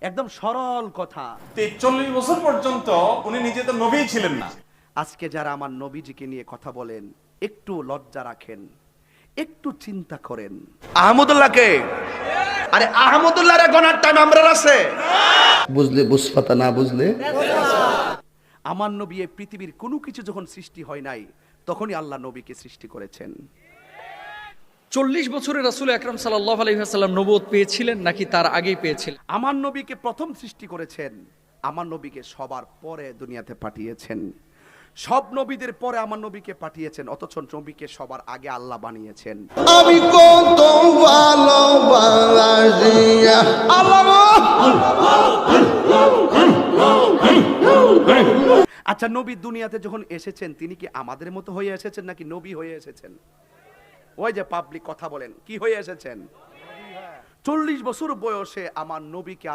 একদম সরল কথা। ৪৩ বছর পর্যন্ত উনি নিজে তো নবী ছিলেন না। আজকে যারা আমার নবীজিকে নিয়ে কথা বলেন, একটু লজ্জা রাখেন, একটু চিন্তা করেন। আহমদুল্লাহকে, আরে আহমদুল্লাহর গনার টাইম আমরা আছে বুঝলে বুঝপাতা, না বুঝলে আমার নবী এই পৃথিবীর কোনো কিছু যখন সৃষ্টি হয় নাই, তখনই আল্লাহ নবীকে সৃষ্টি করেছেন। 40 বছরে রাসূল আকরাম সাল্লাল্লাহু আলাইহি ওয়াসাল্লাম নবুয়ত পেয়েছিলেন নাকি তার আগেই পেয়েছিলেন? আমার নবীকে প্রথম সৃষ্টি করেছেন, আমার নবীকে সবার পরে দুনিয়াতে পাঠিয়েছেন। সব নবীদের পরে আমার নবীকে পাঠিয়েছেন, অথচ নবীকে সবার আগে আল্লাহ বানিয়েছেন। আমি কত ভালোবাসি আল্লাহ। আচ্ছা, নবী দুনিয়াতে যখন এসেছেন, তিনি কি আমাদের মতো হয়ে এসেছেন নাকি নবী হয়ে এসেছেন? ওই যে পাবলিক কথা বলেন, কি হয়ে এসেছেন? 40 বছর বয়সে আমার নবীকে